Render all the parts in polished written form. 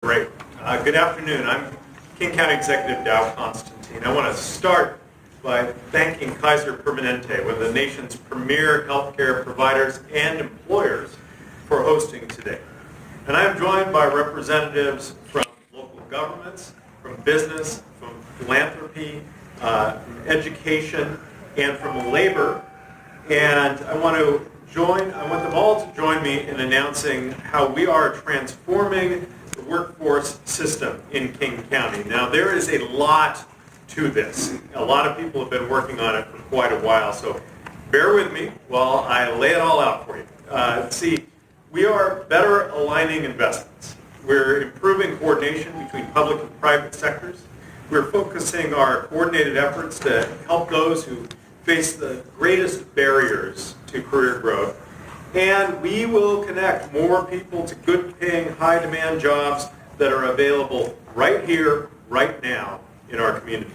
Great. Good afternoon. I'm King County Executive Dow Constantine. I want to start by thanking Kaiser Permanente, one of the nation's premier healthcare providers and employers, for hosting today. And I am joined by representatives from local governments, from business, from philanthropy, from education, and from labor. And I want them all to join me in announcing how we are transforming the workforce system in King County. Now, there is a lot to this. A lot of people have been working on it for quite a while, so bear with me while I lay it all out for you. See, we are better aligning investments. We're improving coordination between public and private sectors. We're focusing our coordinated efforts to help those who face the greatest barriers to career growth. And we will connect more people to good-paying, high-demand jobs that are available right here, right now in our community.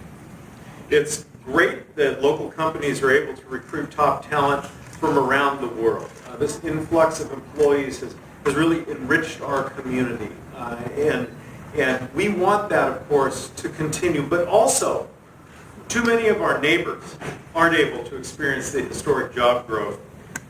It's great that local companies are able to recruit top talent from around the world. This influx of employees has really enriched our community. And we want that, of course, to continue. But also, too many of our neighbors aren't able to experience the historic job growth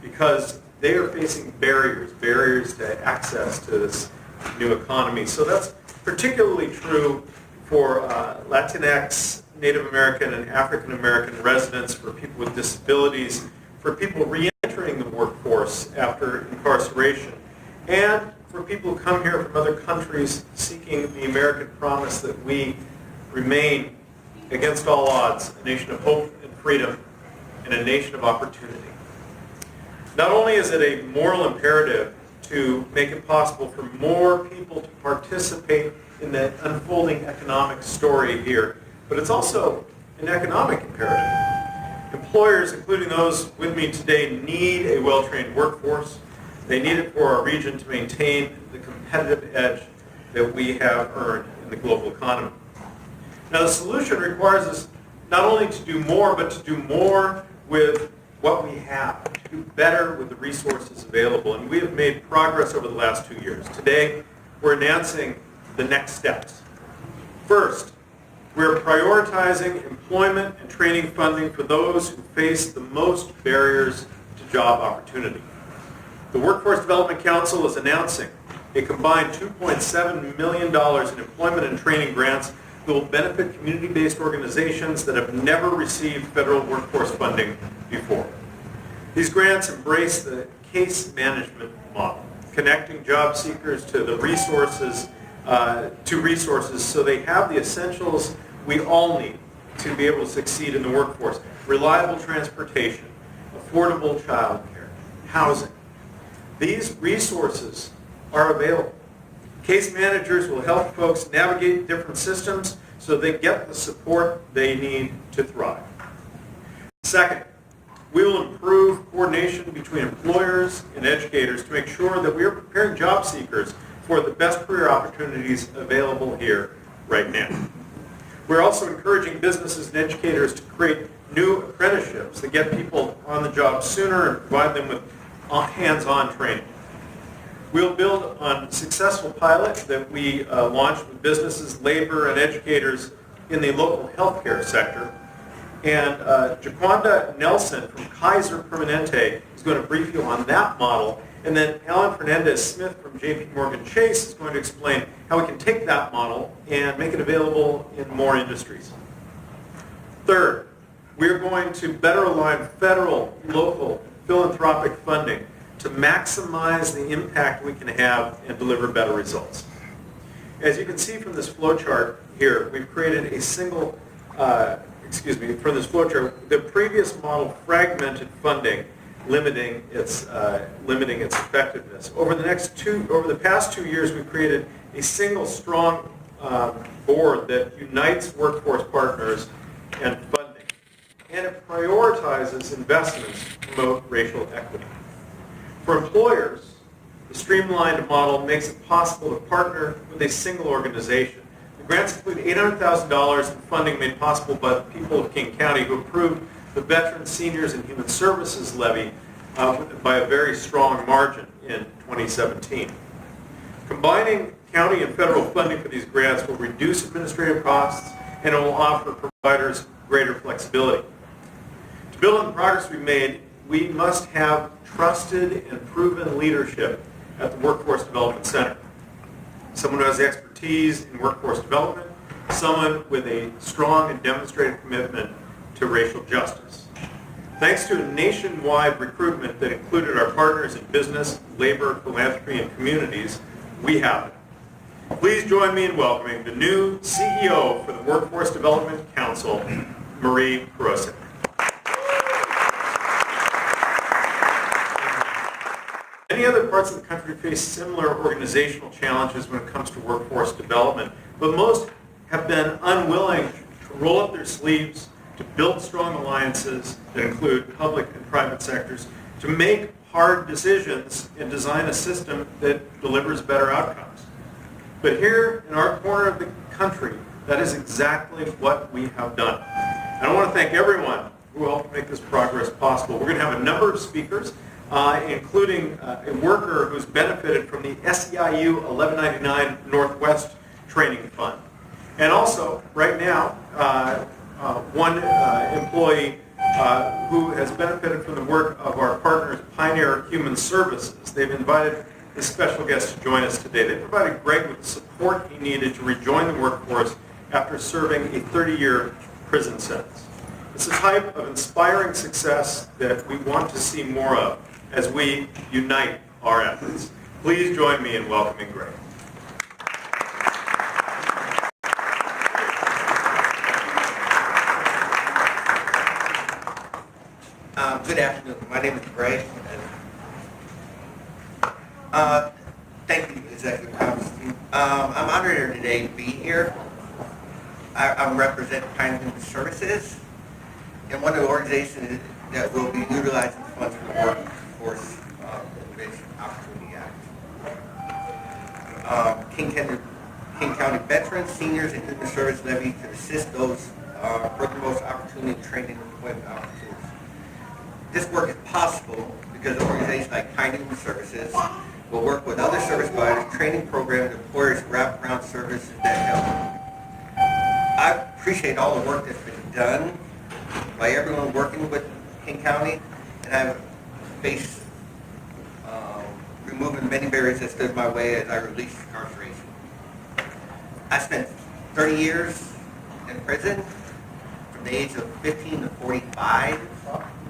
because they are facing barriers to access to this new economy. So that's particularly true for Latinx, Native American, and African American residents, for people with disabilities, for people re-entering the workforce after incarceration, and for people who come here from other countries seeking the American promise that we remain, against all odds, a nation of hope and freedom and a nation of opportunity. Not only is it a moral imperative to make it possible for more people to participate in the unfolding economic story here, but it's also an economic imperative. Employers, including those with me today, need a well-trained workforce. They need it for our region to maintain the competitive edge that we have earned in the global economy. Now, the solution requires us not only to do more, but to do more with what we have, to do better with the resources available. And we have made progress over the last 2 years. Today, we're announcing the next steps. First, we're prioritizing employment and training funding for those who face the most barriers to job opportunity. The Workforce Development Council is announcing a combined $2.7 million in employment and training grants that will benefit community-based organizations that have never received federal workforce funding before. These grants embrace the case management model, connecting job seekers to the resources, so they have the essentials we all need to be able to succeed in the workforce: reliable transportation, affordable childcare, housing. These resources are available. Case managers will help folks navigate different systems so they get the support they need to thrive. Second, we will improve coordination between employers and educators to make sure that we are preparing job seekers for the best career opportunities available here right now. We're also encouraging businesses and educators to create new apprenticeships that get people on the job sooner and provide them with hands-on training. We'll build on a successful pilot that we launched with businesses, labor, and educators in the local healthcare sector. And Jaquanda Nelson from Kaiser Permanente is going to brief you on that model. And then Alan Fernandez-Smith from JP Morgan Chase is going to explain how we can take that model and make it available in more industries. Third, we're going to better align federal, local, philanthropic funding to maximize the impact we can have and deliver better results. As you can see from this flowchart here, we've created a single, from this flowchart, the previous model fragmented funding, limiting its effectiveness. Over the past 2 years, we've created a single strong board that unites workforce partners and funding, and it prioritizes investments to promote racial equity. For employers, the streamlined model makes it possible to partner with a single organization. The grants include $800,000 in funding made possible by the people of King County, who approved the Veterans, Seniors, and Human Services levy by a very strong margin in 2017. Combining county and federal funding for these grants will reduce administrative costs and it will offer providers greater flexibility. To build on the progress we've made, we must have trusted and proven leadership at the Workforce Development Center. Someone who has expertise in workforce development, someone with a strong and demonstrated commitment to racial justice. Thanks to a nationwide recruitment that included our partners in business, labor, philanthropy, and communities, we have it. Please join me in welcoming the new CEO for the Workforce Development Council, Marie Perosik. Many other parts of the country face similar organizational challenges when it comes to workforce development, but most have been unwilling to roll up their sleeves, to build strong alliances that include public and private sectors, to make hard decisions and design a system that delivers better outcomes. But here in our corner of the country, that is exactly what we have done. And I want to thank everyone who helped make this progress possible. We're going to have a number of speakers, including a worker who's benefited from the SEIU 1199 Northwest Training Fund. And also, right now, one employee who has benefited from the work of our partners, Pioneer Human Services. They've invited a special guest to join us today. They provided Greg with the support he needed to rejoin the workforce after serving a 30-year prison sentence. It's a type of inspiring success that we want to see more of as we unite our efforts. Please join me in welcoming Greg. Good afternoon. My name is Greg. Thank you, Executive Constantine. I'm honored today to be here. I'm representing Pioneer Human Services and one of the organizations that will be utilizing funds for the Workforce Innovation Opportunity Act. King County veterans, seniors, and human service levy to assist those for the most opportunity, training, and employment opportunities. This work is possible because organizations like Pioneer Human Services will work with other service providers, training programs, and employers wraparound services that help. I appreciate all the work that's been done by everyone working with King County, and I've faced removing many barriers that stood in my way as I released incarceration. I spent 30 years in prison from the age of 15 to 45.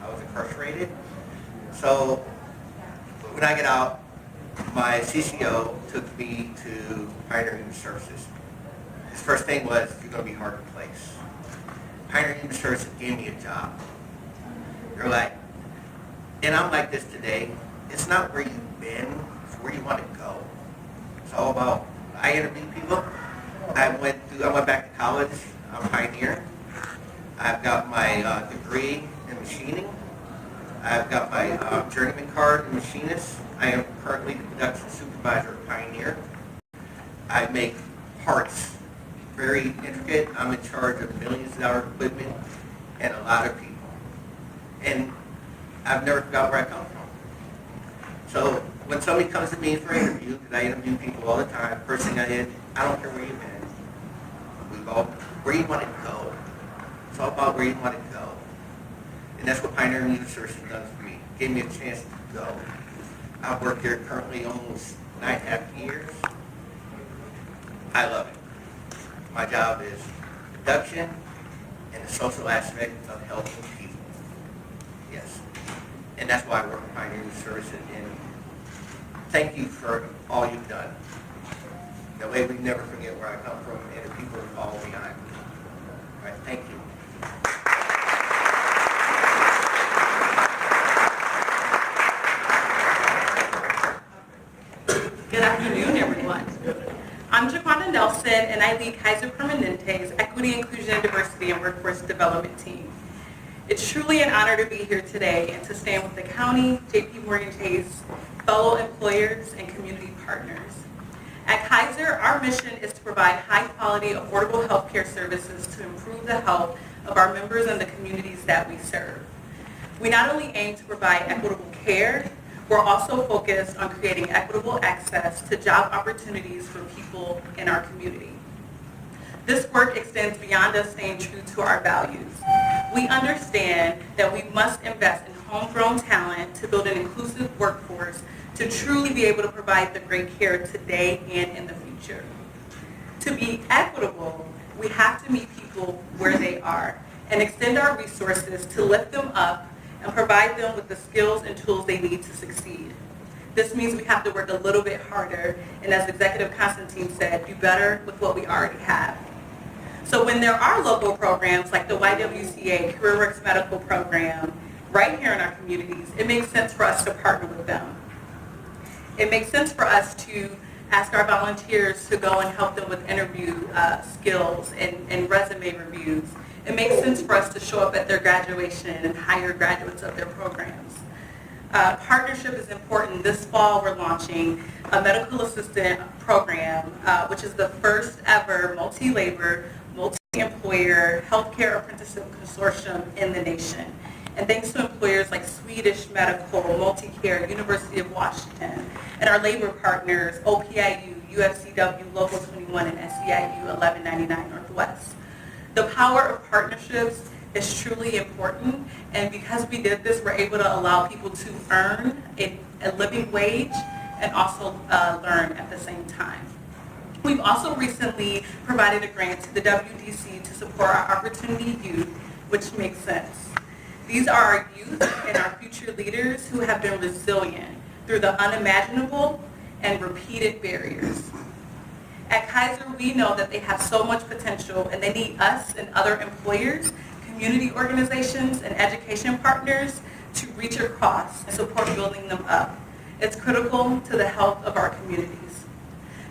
I was incarcerated. So when I get out, my CCO took me to Pioneer Human Services. His first thing was, you're going to be hard to place. Pioneer Human Services gave me a job. They're like, and I'm like this today, it's not where you've been, it's where you want to go. It's all about, I interview people. I went back to college. I'm Pioneer. I've got my degree in machining. I've got my journeyman card in machinist. I am currently the production supervisor at Pioneer. I make parts, very intricate. I'm in charge of millions of dollar equipment and a lot of people. And I've never forgot where I come from. So when somebody comes to me for an interview, because I interview people all the time, first thing I did, I don't care where you've been. Where you want to go. It's all about where you want to go. And that's what Pioneer Human Services done for me. Gave me a chance to go. I've worked there currently almost 9.5 years. I love it. My job is production and the social aspect of helping people. Yes. And that's why I work with Pioneer Human Services. And thank you for all you've done. That way we never forget where I come from and the people that follow behind me. All right, thank you. Good afternoon, everyone. I'm Jaquanda Nelson, and I lead Kaiser Permanente's Equity, Inclusion, and Diversity and Workforce Development team. It's truly an honor to be here today and to stand with the county, JP Morgan Chase, fellow employers, and community partners. At Kaiser, our mission is to provide high-quality, affordable healthcare services to improve the health of our members and the communities that we serve. We not only aim to provide equitable care, We're also focused on creating equitable access to job opportunities for people in our community. This work extends beyond us staying true to our values. We understand that we must invest in homegrown talent to build an inclusive workforce to truly be able to provide the great care today and in the future. To be equitable, we have to meet people where they are and extend our resources to lift them up and provide them with the skills and tools they need to succeed. This means we have to work a little bit harder, and as Executive Constantine said, do better with what we already have. So when there are local programs like the YWCA CareerWorks Medical Program right here in our communities, it makes sense for us to partner with them. It makes sense for us to ask our volunteers to go and help them with interview skills and resume reviews. It makes sense for us to show up at their graduation and hire graduates of their programs. Partnership is important. This fall we're launching a medical assistant program, which is the first ever multi-labor, multi-employer healthcare apprenticeship consortium in the nation. And thanks to employers like Swedish Medical, Multicare, University of Washington, and our labor partners, OPIU, UFCW, Local 21, and SEIU 1199 Northwest. The power of partnerships is truly important, and because we did this, we're able to allow people to earn a living wage and also learn at the same time. We've also recently provided a grant to the WDC to support our Opportunity Youth, which makes sense. These are our youth and our future leaders who have been resilient through the unimaginable and repeated barriers. At Kaiser, we know that they have so much potential and they need us and other employers, community organizations, and education partners to reach across and support building them up. It's critical to the health of our communities.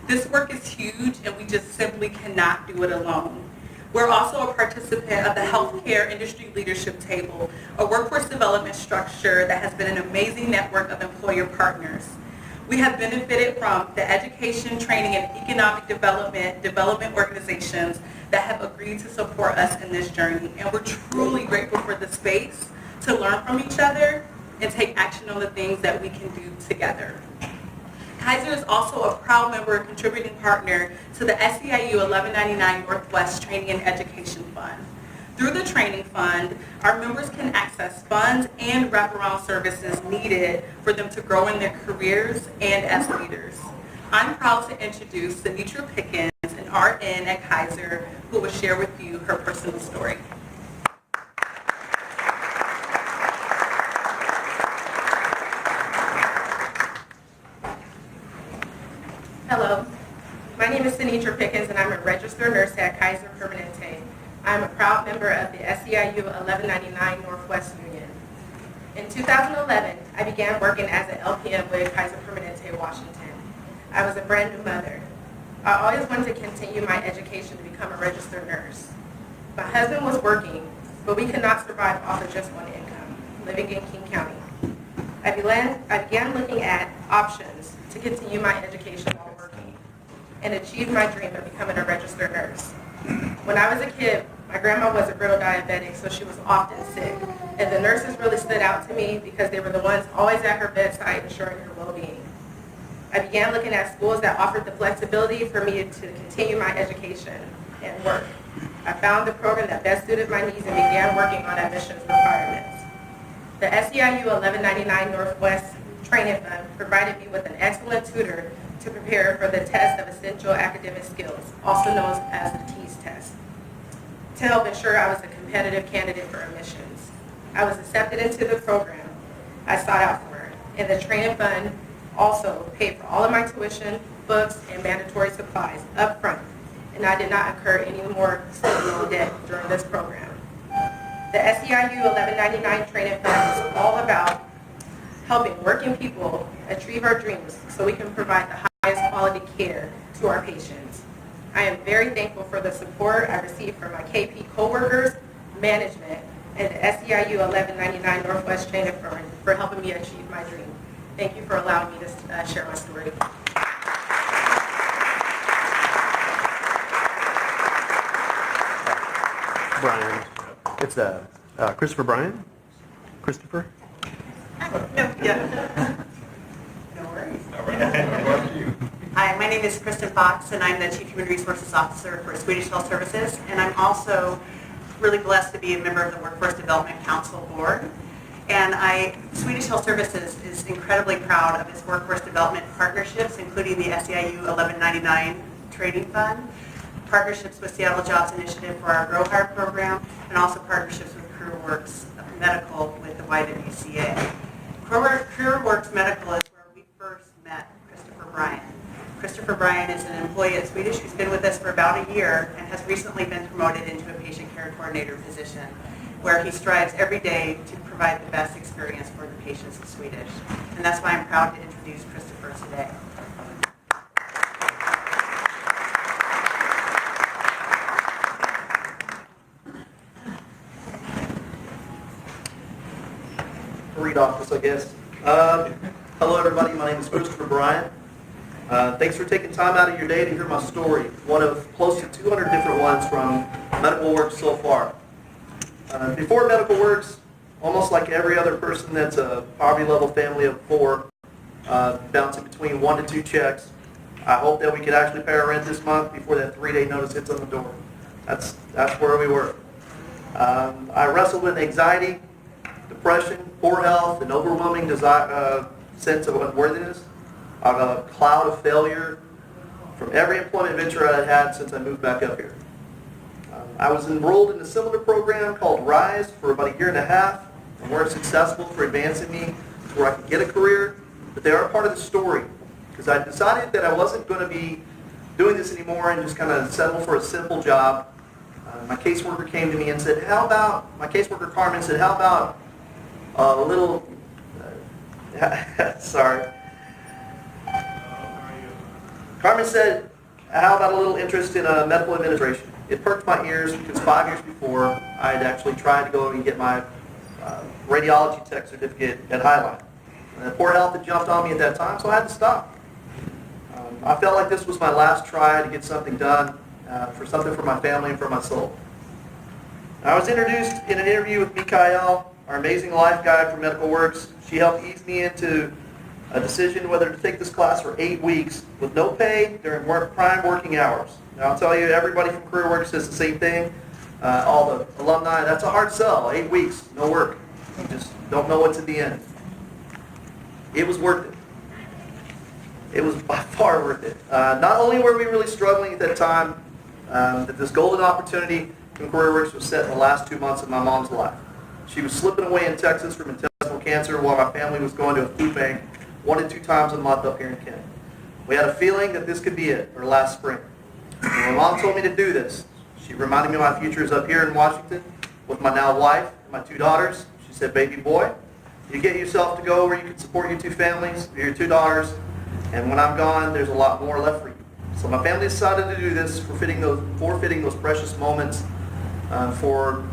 This work is huge and we just simply cannot do it alone. We're also a participant of the Healthcare Industry Leadership Table, a workforce development structure that has been an amazing network of employer partners. We have benefited from the education, training, and economic development organizations that have agreed to support us in this journey. And we're truly grateful for the space to learn from each other and take action on the things that we can do together. Kaiser is also a proud member and contributing partner to the SEIU 1199 Northwest Training and Education Fund. Through the training fund, our members can access funds and wraparound services needed for them to grow in their careers and as leaders. I'm proud to introduce Sinitra Pickens, an RN at Kaiser, who will share with you her personal story. Hello, my name is Sinitra Pickens and I'm a registered nurse at Kaiser Permanente. I'm a proud member of the SEIU 1199 Northwest Union. In 2011, I began working as an LPN with Kaiser Permanente, Washington. I was a brand new mother. I always wanted to continue my education to become a registered nurse. My husband was working, but we could not survive off of just one income, living in King County. I began looking at options to continue my education while working and achieve my dream of becoming a registered nurse. When I was a kid, my grandma was a brittle diabetic, so she was often sick. And the nurses really stood out to me because they were the ones always at her bedside ensuring her well-being. I began looking at schools that offered the flexibility for me to continue my education and work. I found the program that best suited my needs and began working on admissions requirements. The SEIU 1199 Northwest Training Fund provided me with an excellent tutor to prepare for the test of essential academic skills, also known as the TEAS test, to help ensure I was a competitive candidate for admissions. I was accepted into the program I sought out for, and the training fund also paid for all of my tuition, books, and mandatory supplies up front, and I did not incur any more student loan debt during this program. The SEIU 1199 Training Fund is all about helping working people achieve our dreams so we can provide the highest quality care to our patients. I am very thankful for the support I received from my KP coworkers, management, and the SEIU 1199 Northwest Training Fund for helping me achieve my dream. Thank you for allowing me to share my story. Brian. It's Christopher Bryan? Christopher? No, yeah. Hi, my name is Kristen Fox, and I'm the Chief Human Resources Officer for Swedish Health Services, and I'm also really blessed to be a member of the Workforce Development Council Board. And Swedish Health Services is incredibly proud of its workforce development partnerships, including the SEIU 1199 Training Fund, partnerships with Seattle Jobs Initiative for our Grow Hire program, and also partnerships with CareerWorks Medical with the YWCA. CareerWorks Medical is where we first met Christopher Bryan. Christopher Bryan is an employee at Swedish who's been with us for about a year and has recently been promoted into a patient care coordinator position, where he strives every day to provide the best experience for the patients of Swedish. And that's why I'm proud to introduce Christopher today. Read off this, I guess. Hello, everybody. My name is Christopher Bryan. Thanks for taking time out of your day to hear my story, one of close to 200 different ones from Medical Works so far. Before Medical Works, almost like every other person that's a poverty-level family of 4, bouncing between 1 to 2 checks, I hope that we could actually pay our rent this month before that 3-day notice hits on the door. That's where we were. I wrestled with anxiety, depression, poor health, an overwhelming sense of unworthiness, a cloud of failure from every employment venture I had since I moved back up here. I was enrolled in a similar program called RISE for about a year and a half, and weren't successful for advancing me to where I could get a career, but they are part of the story, because I decided that I wasn't going to be doing this anymore and just kind of settle for a simple job. My caseworker came to me and said, my caseworker Carmen said, how about a little, sorry. Carmen said, how about a little interest in medical administration? It perked my ears because 5 years before, I had actually tried to go and get my radiology tech certificate at Highline. And poor health had jumped on me at that time, so I had to stop. I felt like this was my last try to get something done, for something for my family and for my soul. I was introduced in an interview with Mikael, our amazing life guide for Medical Works. She helped ease me into a decision whether to take this class for 8 weeks with no pay during prime working hours. Now, I'll tell you, everybody from CareerWorks says the same thing. All the alumni, that's a hard sell. 8 weeks, no work. You just don't know what's at the end. It was worth it. It was by far worth it. Not only were we really struggling at that time, that this golden opportunity from CareerWorks was set in the last 2 months of my mom's life. She was slipping away in Texas from intestinal cancer while my family was going to a food bank 1 to 2 times a month up here in Kent. We had a feeling that this could be it, or last spring. When my mom told me to do this, she reminded me of my futures up here in Washington with my now wife and my 2 daughters. She said, baby boy, you get yourself to go where you can support your 2 families, your 2 daughters, and when I'm gone, there's a lot more left for you. So my family decided to do this, forfeiting those precious moments, for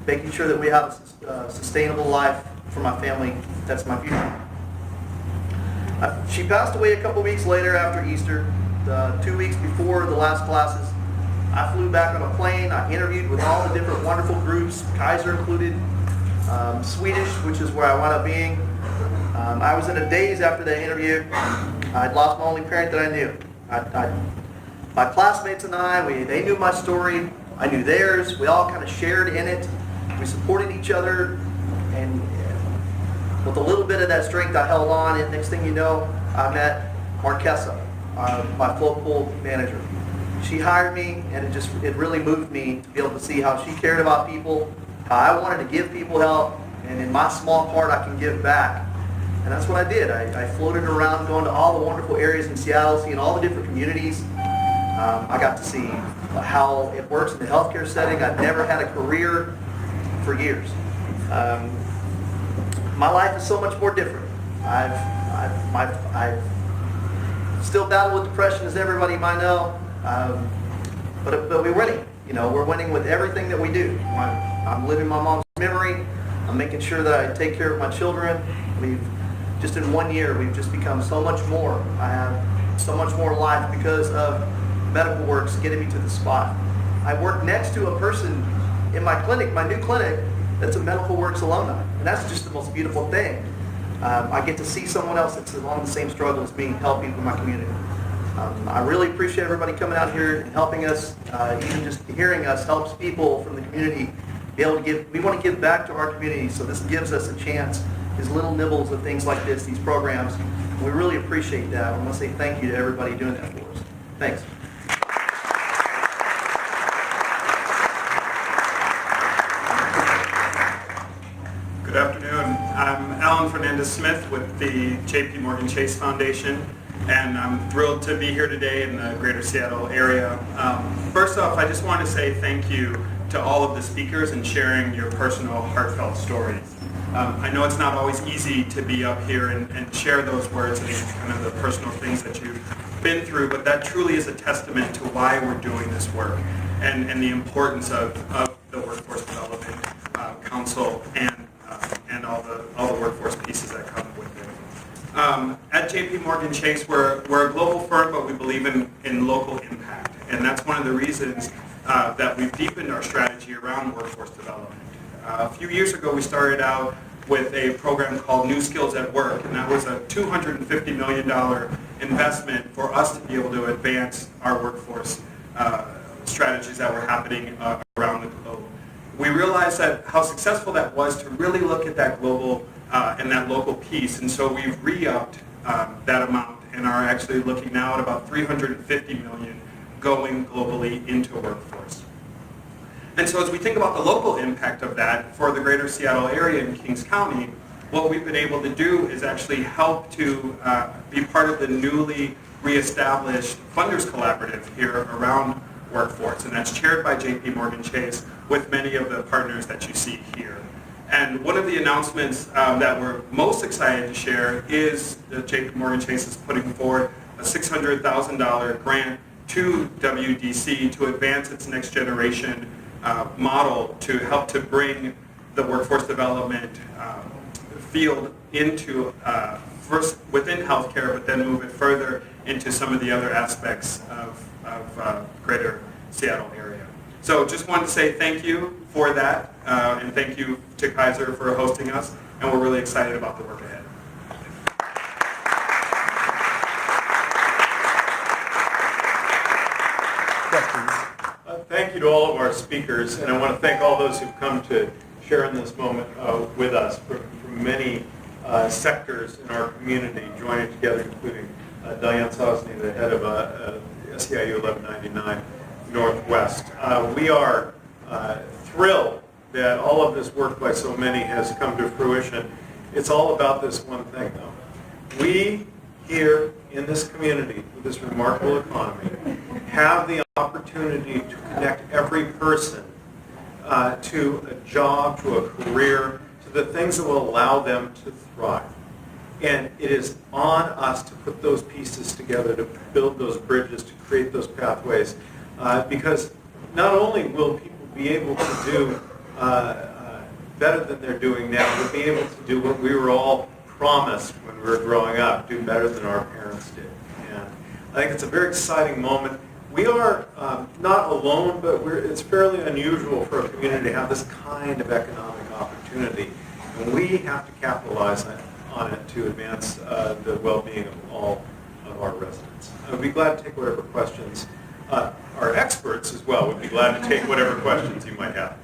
making sure that we have a sustainable life for my family. That's my future. She passed away a couple weeks later after Easter, 2 weeks before the last classes. I flew back on a plane. I interviewed with all the different wonderful groups, Kaiser included, Swedish, which is where I wound up being. I was in a daze after that interview. I'd lost my only parent that I knew. My classmates and they knew my story. I knew theirs. We all kind of shared in it. We supported each other, and with a little bit of that strength, I held on, and next thing you know, I met Marquesa, my float pool manager. She hired me, and it really moved me to be able to see how she cared about people, how I wanted to give people help, and in my small part, I can give back. And that's what I did. I floated around, going to all the wonderful areas in Seattle, seeing all the different communities. I got to see how it works in the healthcare setting. I've never had a career for years. My life is so much more different. I've still battle with depression, as everybody might know, but we're winning. We're winning with everything that we do. I'm living my mom's memory. I'm making sure that I take care of my children. Just in 1 year, we've just become so much more. I have so much more life because of Medical Works getting me to the spot. I work next to a person in my clinic, my new clinic, that's a Medical Works alumni. And that's just the most beautiful thing. I get to see someone else that's along the same struggle as me, help people in my community. I really appreciate everybody coming out here and helping us. Even just hearing us helps people from the community be able to give. We want to give back to our community, so this gives us a chance. These little nibbles of things like this, these programs, we really appreciate that. I want to say thank you to everybody doing that for us. Thanks. Good afternoon. I'm Alan Fernandez-Smith with the J.P. Morgan Chase Foundation, and I'm thrilled to be here today in the greater Seattle area. First off, I just want to say thank you to all of the speakers and sharing your personal, heartfelt stories. I know it's not always easy to be up here and share those words and kind of the personal things that you've been through, but that truly is a testament to why we're doing this work and the importance of the Workforce Development Council and all the workforce pieces that come with it. At J.P. Morgan Chase, we're a global firm, but we believe in local impact, and that's one of the reasons that we've deepened our strategy around workforce development. A few years ago, we started out with a program called New Skills at Work, and that was a $250 million investment for us to be able to advance our workforce strategies that were happening around the globe. We realized that how successful that was to really look at that global and that local piece, and so we've re-upped that amount and are actually looking now at about $350 million going globally into workforce. And so as we think about the local impact of that for the greater Seattle area in Kings County, what we've been able to do is actually help to be part of the newly reestablished Funders Collaborative here around workforce, and that's chaired by J.P. Morgan Chase with many of the partners that you see here. And one of the announcements that we're most excited to share is that J.P. Morgan Chase is putting forward a $600,000 grant to WDC to advance its next generation model to help to bring the workforce development field into first within healthcare, but then move it further into some of the other aspects of greater Seattle area. So just wanted to say thank you for that, and thank you to Kaiser for hosting us, and we're really excited about the work ahead. Thank you to all of our speakers, and I want to thank all those who've come to share in this moment with us from many sectors in our community joining together, including Diane Sosney, the head of SEIU 1199 Northwest. We are thrilled that all of this work by so many has come to fruition. It's all about this one thing, though. We here in this community, with this remarkable economy, have the opportunity to connect every person to a job, to a career, to the things that will allow them to thrive. And it is on us to put those pieces together, to build those bridges, to create those pathways, because not only will people be able to do better than they're doing now, but be able to do what we were all promised when we were growing up, do better than our parents did. And I think it's a very exciting moment. We are not alone, but it's fairly unusual for a community to have this kind of economic opportunity. And we have to capitalize on it to advance the well-being of all of our residents. I would be glad to take whatever questions. Our experts as well would be glad to take whatever questions you might have.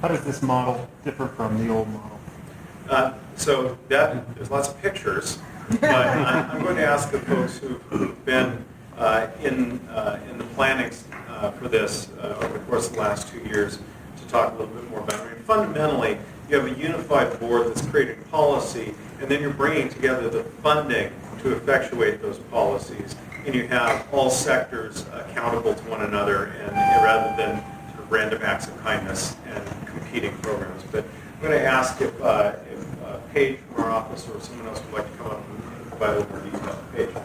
How does this model differ from the old model? So there's lots of pictures, but I'm going to ask the folks who've been in the planning for this over the course of the last 2 years to talk a little bit more about it. I mean, fundamentally, you have a unified board that's creating policy, and then you're bringing together the funding to effectuate those policies, and you have all sectors accountable to one another, and rather than sort of random acts of kindness and competing programs. But I'm going to ask if Paige from our office or someone else would like to come up and provide a little more detail. Paige.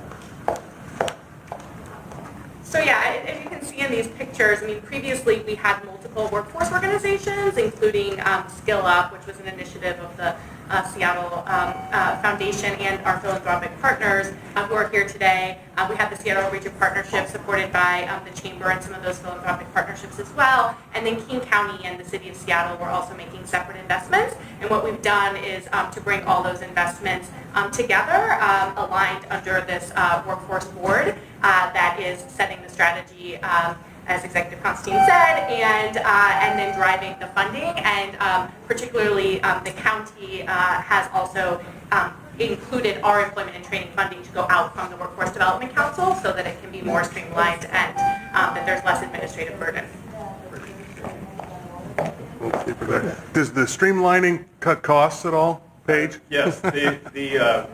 So yeah, as you can see in these pictures, I mean, previously we had multiple workforce organizations, including Skill Up, which was an initiative of the Seattle Foundation and our philanthropic partners who are here today. We have the Seattle Region Partnership supported by the Chamber and some of those philanthropic partnerships as well. And then King County and the City of Seattle were also making separate investments. And what we've done is to bring all those investments together, aligned under this workforce board that is setting the strategy, as Executive Constantine said, and then driving the funding. And particularly the county has also included our employment and training funding to go out from the Workforce Development Council so that it can be more streamlined and that there's less administrative burden. Does the streamlining cut costs at all, Paige? Yes, the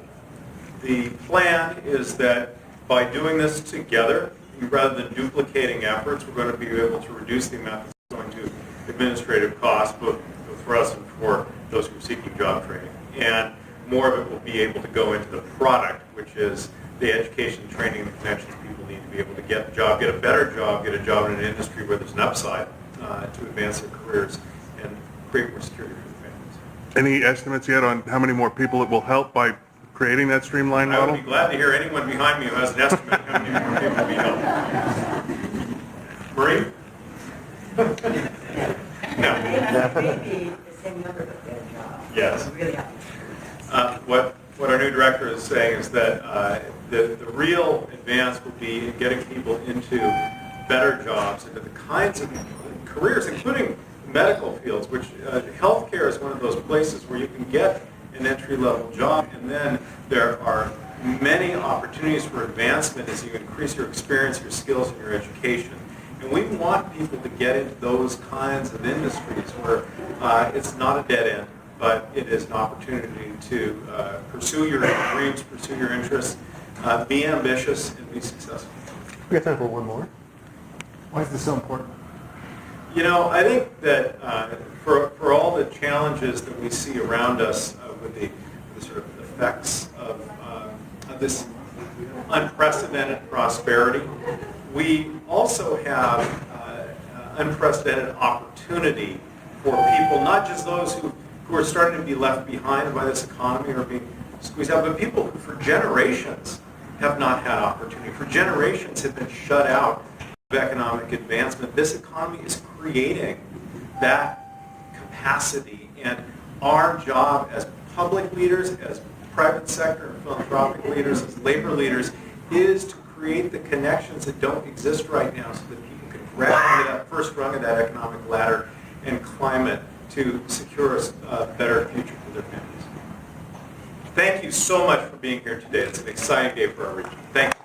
plan is that by doing this together, rather than duplicating efforts, we're going to be able to reduce the amount that's going to administrative costs, both for us and for those who are seeking job training. And more of it will be able to go into the product, which is the education, training, and connections people need to be able to get a job, get a better job, get a job in an industry where there's an upside to advance their careers and create more security for their families. Any estimates yet on how many more people it will help by creating that streamlined I model? would be glad to hear anyone behind me who has an estimate how many more people will be helped. Marie? No. Maybe the same number of better jobs. Yes. We really have to. What our new director is saying is that the real advance will be in getting people into better jobs, into the kinds of careers, including medical fields, which healthcare is one of those places where you can get an entry-level job, and then there are many opportunities for advancement as you increase your experience, your skills, and your education. And we want people to get into those kinds of industries where it's not a dead end, but it is an opportunity to pursue your dreams, pursue your interests, be ambitious, and be successful. We got time for one more. Why is this so important? You know, I think that for all the challenges that we see around us with the sort of effects of this unprecedented prosperity, we also have unprecedented opportunity for people, not just those who are starting to be left behind by this economy or being squeezed out, but people who for generations have not had opportunity, for generations have been shut out of economic advancement. This economy is creating that capacity, and our job as public leaders, as private sector and philanthropic leaders, as labor leaders, is to create the connections that don't exist right now so that people can grab onto that first rung of that economic ladder and climb it to secure a better future for their families. Thank you so much for being here today. It's an exciting day for our region. Thank you.